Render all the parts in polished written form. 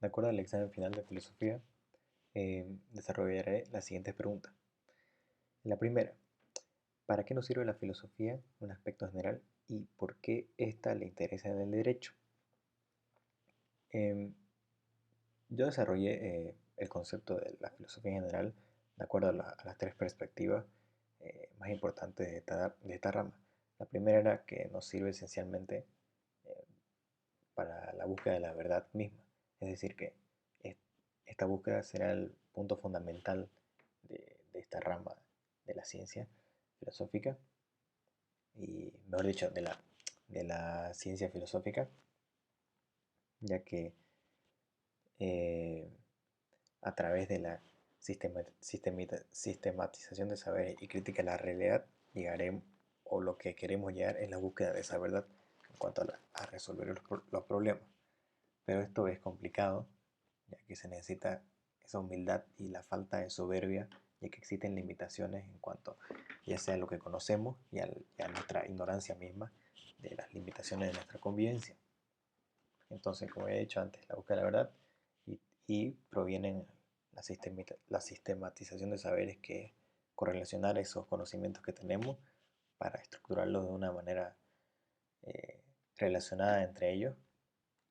De acuerdo al examen final de filosofía, desarrollaré las siguientes preguntas. La primera, ¿para qué nos sirve la filosofía en un aspecto general y por qué ésta le interesa en el derecho? Em, yo desarrollé el concepto de la filosofía en general de acuerdo a las tres perspectivas más importantes de esta rama. La primera era que nos sirve esencialmente eh, para la búsqueda de la verdad misma. Es decir, que es- esta búsqueda será el punto fundamental de esta rama de la ciencia filosófica y, mejor dicho, de la ciencia filosófica, ya que eh, a través de la sistematización de saberes y crítica a la realidad, llegaremos, o lo que queremos llegar es la búsqueda de esa verdad en cuanto a resolver los problemas. Pero esto es complicado, ya que se necesita esa humildad y la falta de soberbia, ya que existen limitaciones en cuanto ya sea a lo que conocemos y a nuestra ignorancia misma de las limitaciones de nuestra convivencia. Entonces, como he dicho antes, la búsqueda de la verdad y provienen la sistematización de saberes, que correlacionar esos conocimientos que tenemos para estructurarlos de una manera eh, relacionada entre ellos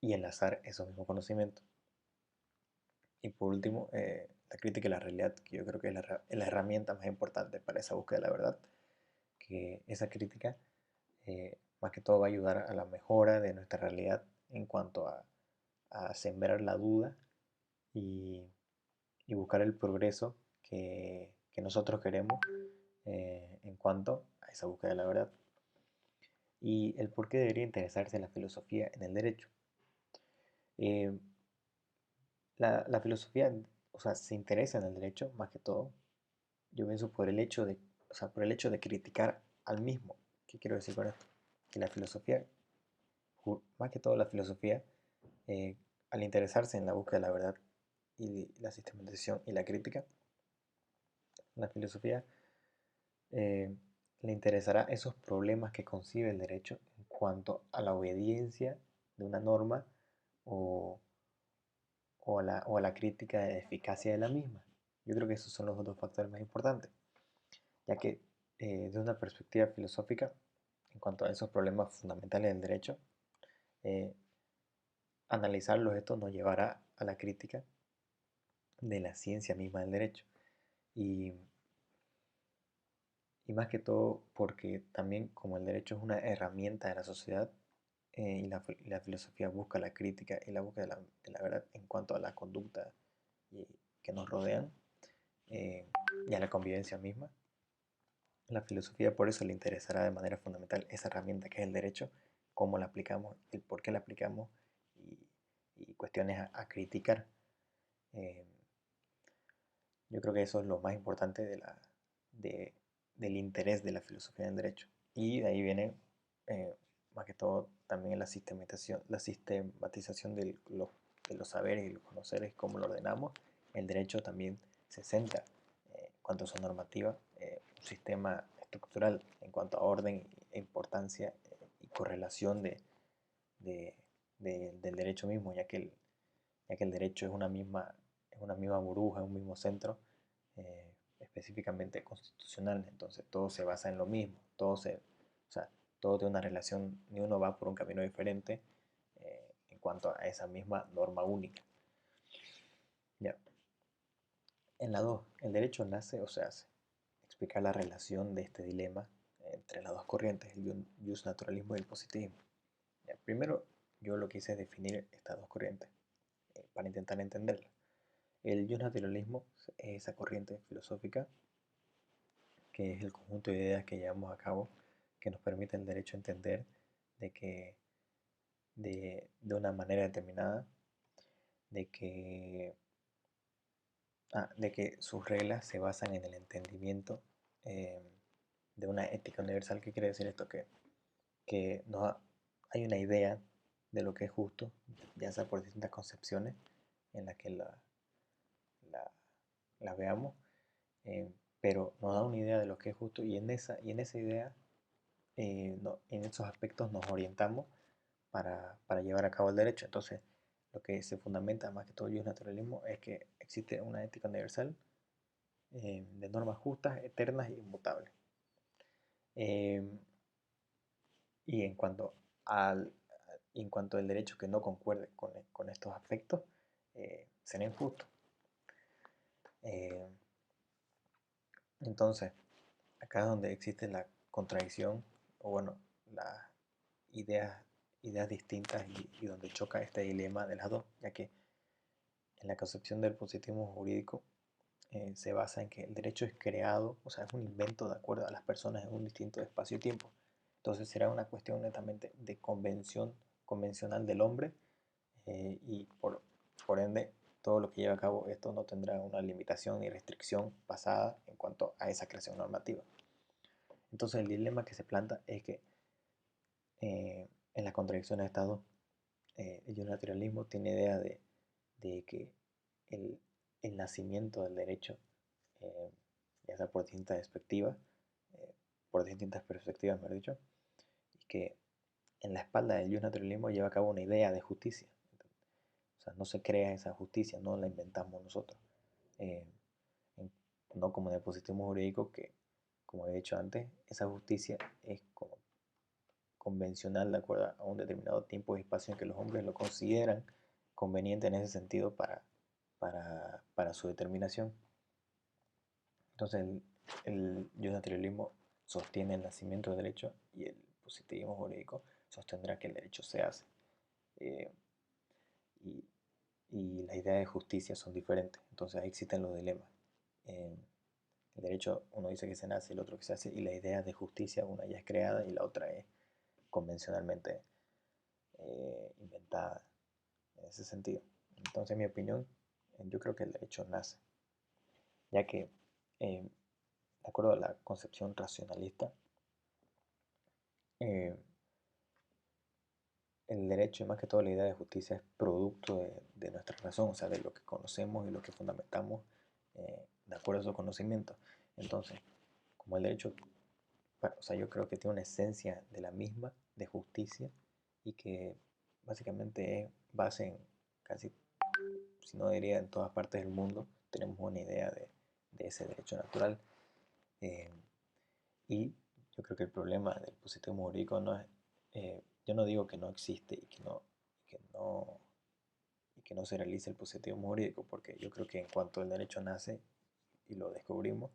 y enlazar esos mismos conocimientos. Y por último, la crítica y la realidad, que yo creo que es la herramienta más importante para esa búsqueda de la verdad, que esa crítica más que todo va a ayudar a la mejora de nuestra realidad en cuanto a sembrar la duda y, y buscar el progreso que nosotros queremos en cuanto a esa búsqueda de la verdad. Y el por qué debería interesarse la filosofía en el derecho. Eh, la filosofía, o sea, se interesa en el derecho más que todo, yo pienso por el hecho de, o sea, por el hecho de criticar al mismo. ¿Qué quiero decir con esto? Que la filosofía, más que todo la filosofía, al interesarse en la búsqueda de la verdad y la sistematización y la crítica, la filosofía eh, le interesará esos problemas que concibe el derecho en cuanto a la obediencia de una norma o, o a la crítica de eficacia de la misma. Yo creo que esos son los dos factores más importantes, ya que desde una perspectiva filosófica, en cuanto a esos problemas fundamentales del derecho, eh, analizarlos estos nos llevará a la crítica de la ciencia misma del derecho. Y, y más que todo porque también como el derecho es una herramienta de la sociedad y la filosofía busca la crítica y la búsqueda de la verdad en cuanto a la conducta y- que nos rodean y a la convivencia misma, la filosofía por eso le interesará de manera fundamental esa herramienta que es el derecho, cómo la aplicamos, el por qué la aplicamos y, y cuestiones a criticar. Eh, yo creo que eso es lo más importante de- del interés de la filosofía del derecho. Y de ahí viene, eh, más que todo, también la sistematización de los saberes y los conoceres, cómo lo ordenamos. El derecho también se centra, en cuanto a su normativa, un sistema estructural en cuanto a orden e importancia y correlación de- del derecho mismo, ya que el derecho es una misma burbuja, un mismo centro específicamente constitucional. Entonces todo se basa en lo mismo, o sea, todo tiene una relación, ni uno va por un camino diferente en cuanto a esa misma norma única. Ya. En la 2, ¿el derecho nace o se hace? Explicar la relación de este dilema entre las dos corrientes, el justnaturalismo y el positivismo. Ya, primero, yo lo que hice es definir estas dos corrientes para intentar entenderlas. El justnaturalismo es esa corriente filosófica que es el conjunto de ideas que llevamos a cabo que nos permite el derecho a entender de que de una manera determinada, de que, de que sus reglas se basan en el entendimiento eh, de una ética universal. ¿Qué quiere decir esto? Que no hay una idea de lo que es justo, ya sea por distintas concepciones en las que la, la veamos, eh, pero nos da una idea de lo que es justo y en esa idea en esos aspectos nos orientamos para llevar a cabo el derecho. Entonces, lo que se fundamenta más que todo el naturalismo es que existe una ética universal de normas justas, eternas e inmutables. Eh, y al, en cuanto al derecho que no concuerde con estos aspectos, será injusto. Eh, entonces, acá es donde existe la contradicción, o bueno, las ideas, ideas distintas y donde choca este dilema de las dos, ya que en la concepción del positivismo jurídico se basa en que el derecho es creado, o sea, es un invento de acuerdo a las personas en un distinto espacio y tiempo. Entonces será una cuestión netamente de convención convencional del hombre y por ende todo lo que lleva a cabo esto no tendrá una limitación ni restricción basada en cuanto a esa creación normativa. Entonces el dilema que se planta es que en las contradicciones de Estado, el unilateralismo tiene idea de que el, el nacimiento del derecho, eh, ya sea eh, por distintas perspectivas, mejor dicho, y que en la espalda del naturalismo lleva a cabo una idea de justicia. O sea, no se crea esa justicia, no la inventamos nosotros. Eh, no como en el positivismo jurídico, que, como he dicho antes, esa justicia es como convencional de acuerdo a un determinado tiempo y espacio en que los hombres lo consideran conveniente en ese sentido para su determinación. Entonces el justnaturalismo sostiene el nacimiento del derecho y el positivismo jurídico sostendrá que el derecho se hace. Eh, y, y las ideas de justicia son diferentes, entonces ahí existen los dilemas. Eh, el derecho uno dice que se nace, el otro que se hace, y la idea de justicia una ya es creada y la otra es convencionalmente inventada en ese sentido. Entonces, en mi opinión, yo creo que el derecho nace, ya que, de acuerdo a la concepción racionalista, eh, el derecho y más que todo la idea de justicia es producto de nuestra razón, o sea, de lo que conocemos y lo que fundamentamos de acuerdo a su conocimiento. Entonces, como el derecho, o sea, yo creo que tiene una esencia de la misma, de justicia, y que básicamente es base en casi, si no diría en todas partes del mundo, tenemos una idea de ese derecho natural. Eh, y yo creo que el problema del positivismo jurídico no es, yo no digo que no existe que no, y que no se realice el positivismo jurídico, porque yo creo que en cuanto el derecho nace y lo descubrimos,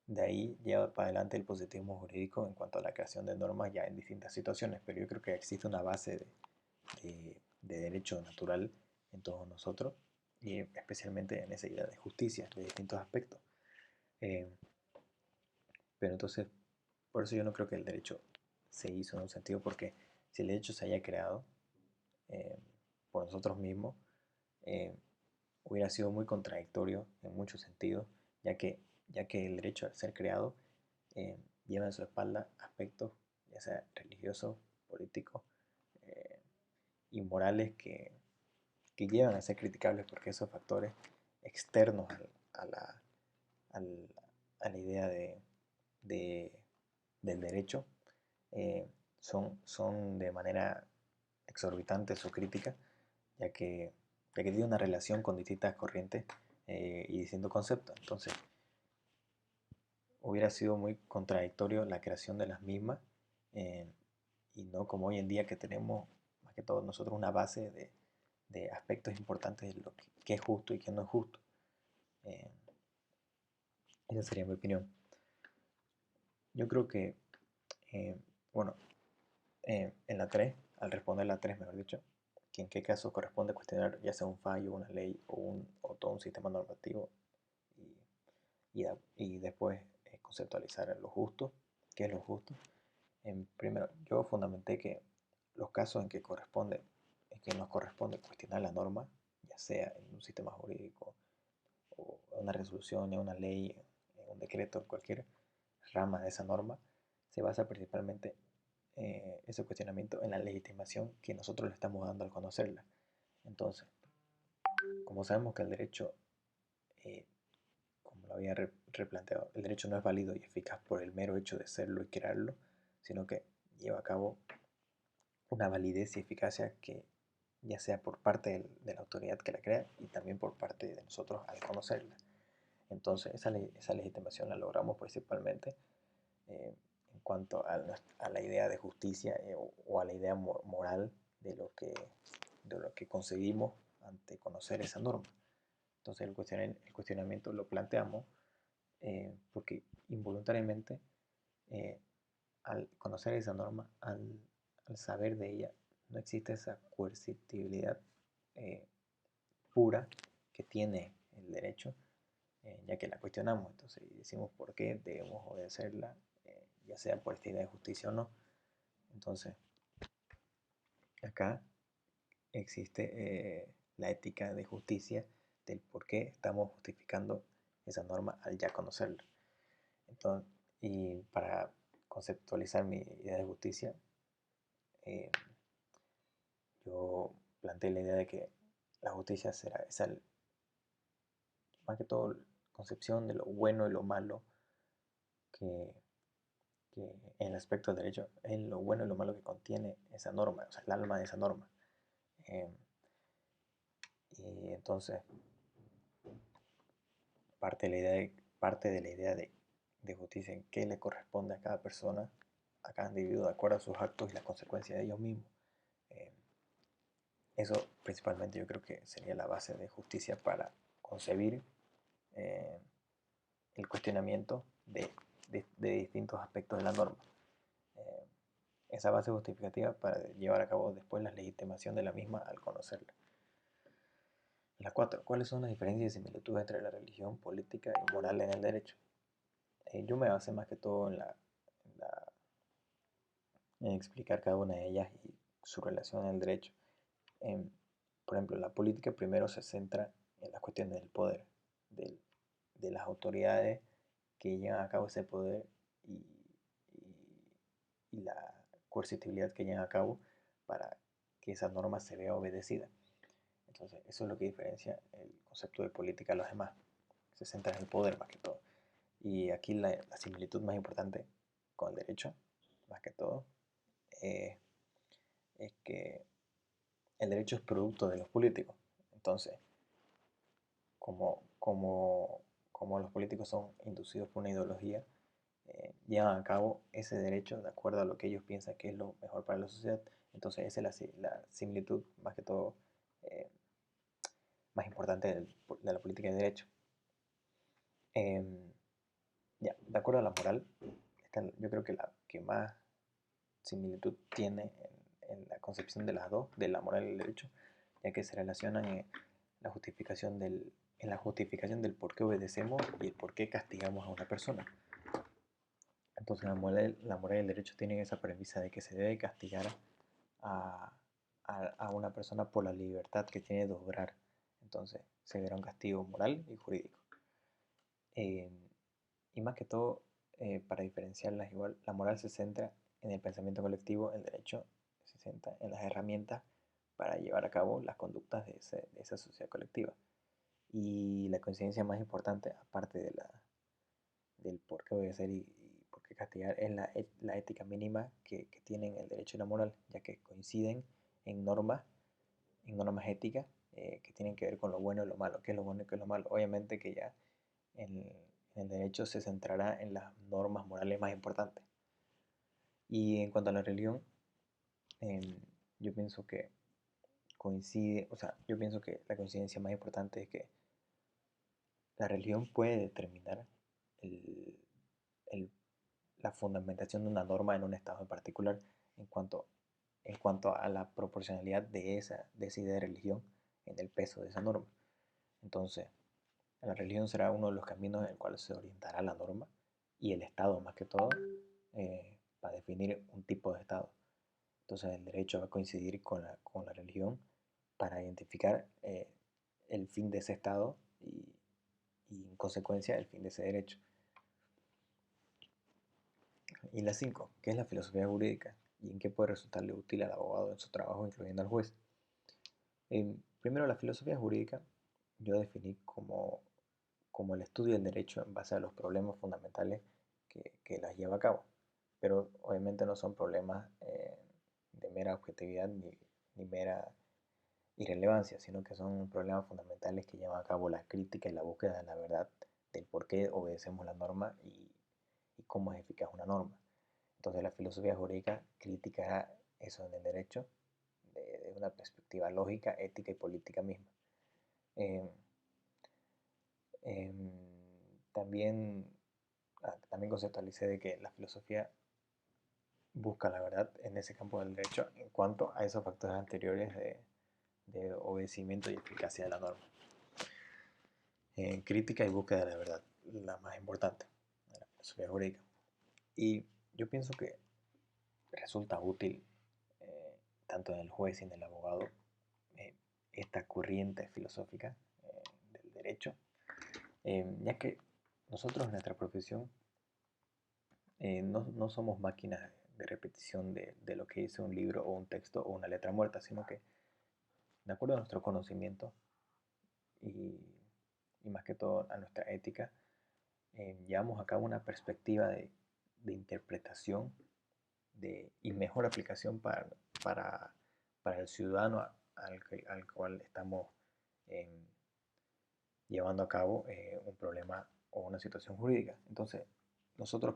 de ahí lleva para adelante el positivismo jurídico en cuanto a la creación de normas ya en distintas situaciones, pero yo creo que existe una base de derecho natural en todos nosotros y especialmente en esa idea de justicia de distintos aspectos. Eh, pero entonces, por eso yo no creo que el derecho se hizo en un sentido, porque si el derecho se haya creado eh, por nosotros mismos, eh, hubiera sido muy contradictorio en muchos sentidos, ya que el derecho al ser creado lleva en su espalda aspectos, ya sea religiosos, políticos eh, y morales, que llevan a ser criticables porque esos factores externos a la, al- a la idea de- del derecho eh, son de manera exorbitante su crítica, ya que, ya que tiene una relación con distintas corrientes y distintos conceptos. Entonces, hubiera sido muy contradictorio la creación de las mismas eh, y no como hoy en día que tenemos, más que todo nosotros, una base de aspectos importantes de lo que es justo y que no es justo. Eh, esa sería mi opinión. Yo creo que, eh, bueno, en la 3 al responder la 3 mejor dicho, que en qué caso corresponde cuestionar ya sea un fallo, una ley o todo un sistema normativo y después conceptualizar lo justo, qué es lo justo. Primero, yo fundamenté que los casos en que nos corresponde cuestionar la norma, ya sea en un sistema jurídico o una resolución, en una ley, en un decreto, en cualquier rama de esa norma, se basa principalmente ese cuestionamiento en la legitimación que nosotros le estamos dando al conocerla. Entonces, como sabemos que el derecho, eh, como lo había replanteado, el derecho no es válido y eficaz por el mero hecho de serlo y crearlo, sino que lleva a cabo una validez y eficacia ya sea por parte de la autoridad que la crea y también por parte de nosotros al conocerla. Entonces, esa legitimación la logramos principalmente eh, en cuanto a la idea de justicia o a la idea moral de lo que conseguimos ante conocer esa norma. Entonces, el cuestionamiento lo planteamos porque involuntariamente, eh, al conocer esa norma, al saber de ella, no existe esa coercitividad eh, pura que tiene el derecho, ya que la cuestionamos. Entonces decimos por qué debemos obedecerla, ya sea por esta idea de justicia o no. Entonces, acá existe la ética de justicia del por qué estamos justificando esa norma al ya conocerla. Entonces, y para conceptualizar mi idea de justicia, eh, yo planteé la idea de que la justicia será esa, más que todo, concepción de lo bueno y lo malo que, que en el aspecto del derecho es lo bueno y lo malo que contiene esa norma, o sea, el alma de esa norma. Eh, y entonces, parte de la idea de justicia en qué le corresponde a cada persona, a cada individuo, de acuerdo a sus actos y las consecuencias de ellos mismos. Eh, Eso principalmente yo creo que sería la base de justicia para concebir eh, el cuestionamiento de distintos aspectos de la norma. Eh, esa base justificativa para llevar a cabo después la legitimación de la misma al conocerla. La 4. ¿Cuáles son las diferencias y similitudes entre la religión, política y moral en el derecho? Yo me basé más que todo en explicar cada una de ellas y su relación en el derecho. En, por ejemplo, la política primero se centra en las cuestiones del poder, del, de las autoridades que llevan a cabo ese poder y, y la coercitividad que llevan a cabo para que esa norma se vea obedecida. Entonces, eso es lo que diferencia el concepto de política a los demás. Se centra en el poder más que todo. Y aquí la similitud más importante con el derecho, más que todo, eh, es que el derecho es producto de los políticos. Entonces, como los políticos son inducidos por una ideología, llevan a cabo ese derecho de acuerdo a lo que ellos piensan que es lo mejor para la sociedad. Entonces, esa es la similitud más que todo eh, más importante de la política de derecho. Em, ya, de acuerdo a la moral, yo creo que la que más similitud tiene en la concepción de las dos, de la moral y el derecho, ya que se relacionan la justificación en la justificación del por qué obedecemos y el por qué castigamos a una persona. Entonces la moral y el derecho tienen esa premisa de que se debe castigar a, a una persona por la libertad que tiene de obrar. Entonces se verá un castigo moral y jurídico. Eh, y más que todo, para diferenciarlas igual, la moral se centra en el pensamiento colectivo, el derecho se centra en las herramientas para llevar a cabo las conductas de esa sociedad colectiva. Y la coincidencia más importante, aparte del por qué obedecer y por qué castigar, es la ética mínima que tienen el derecho y la moral, ya que coinciden en normas, en normas éticas que tienen que ver con lo bueno y lo malo, qué es lo bueno y qué es lo malo. Obviamente que ya en, en el derecho se centrará en las normas morales más importantes. Y en cuanto a la religión, eh, yo pienso que coincide, o sea, yo pienso que la coincidencia más importante es que la religión puede determinar el, el, la fundamentación de una norma en un estado en particular en cuanto, en cuanto a la proporcionalidad de esa idea de religión en el peso de esa norma. Entonces, la religión será uno de los caminos en el cual se orientará la norma y el Estado más que todo para definir un tipo de Estado. Entonces el derecho va a coincidir con la religión para identificar el fin de ese Estado y en consecuencia el fin de ese derecho. Y la 5, ¿qué es la filosofía jurídica? ¿Y en qué puede resultarle útil al abogado en su trabajo, incluyendo al juez? Primero, la filosofía jurídica yo definí como el estudio del derecho en base a los problemas fundamentales que las lleva a cabo. Pero obviamente no son problemas de mera objetividad ni mera irrelevancia, sino que son problemas fundamentales que llevan a cabo la crítica y la búsqueda de la verdad del por qué obedecemos la norma y cómo es eficaz una norma. Entonces la filosofía jurídica criticará eso en el derecho de una perspectiva lógica, ética y política misma. Eh, eh, también, también conceptualicé de que la filosofía busca la verdad en ese campo del derecho en cuanto a esos factores anteriores de obedecimiento y eficacia de la norma. Crítica y búsqueda de la verdad, la más importante de la filosofía jurídica. Y yo pienso que resulta útil, tanto en el juez y en el abogado, eh, esta corriente filosófica del derecho, ya que nosotros en nuestra profesión no somos máquinas de repetición de lo que dice un libro o un texto o una letra muerta, sino que de acuerdo a nuestro conocimiento y, y más que todo a nuestra ética, llevamos a cabo una perspectiva de interpretación y mejor aplicación para, para el ciudadano al cual estamos eh, llevando a cabo un problema o una situación jurídica. Entonces, nosotros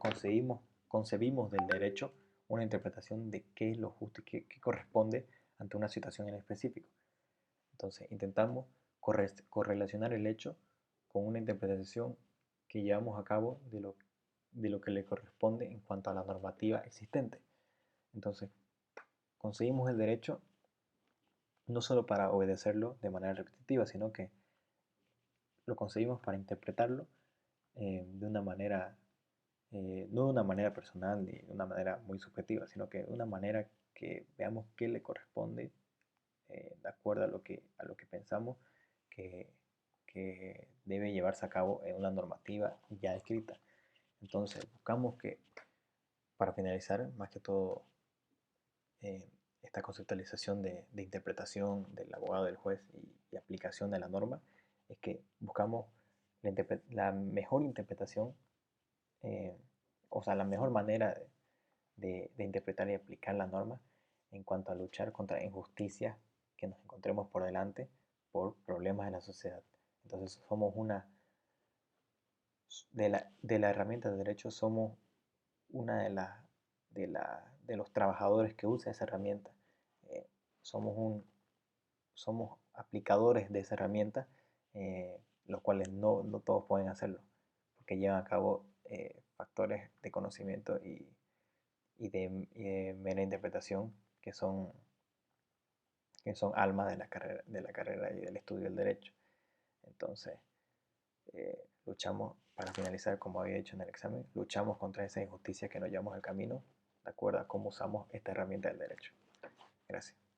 concebimos del derecho una interpretación de qué es lo justo y qué corresponde ante una situación en específico. Entonces, intentamos correlacionar el hecho con una interpretación que llevamos a cabo de lo que le corresponde en cuanto a la normativa existente. Entonces, conseguimos el derecho no solo para obedecerlo de manera repetitiva, sino que lo conseguimos para interpretarlo de una manera, no de una manera personal ni de una manera muy subjetiva, sino que de una manera que veamos qué le corresponde de acuerdo a lo que pensamos que, que debe llevarse a cabo en una normativa ya escrita. Entonces, buscamos que, para finalizar, más que todo, eh, esta conceptualización de interpretación del abogado, del juez y aplicación de la norma, es que buscamos la mejor interpretación, eh, o sea, la mejor manera de interpretar y aplicar la norma en cuanto a luchar contra injusticias que nos encontremos por delante por problemas de la sociedad. Entonces somos una, de la herramienta de derecho somos una de los trabajadores que usa esa herramienta. Eh, somos, somos aplicadores de esa herramienta, los cuales no todos pueden hacerlo, porque llevan a cabo factores de conocimiento y de mera interpretación que son almas de la carrera y del estudio del derecho. Entonces, luchamos, para finalizar, como había dicho en el examen, luchamos contra esa injusticia que nos llevamos al camino, de acuerdo a cómo usamos esta herramienta del derecho. Gracias.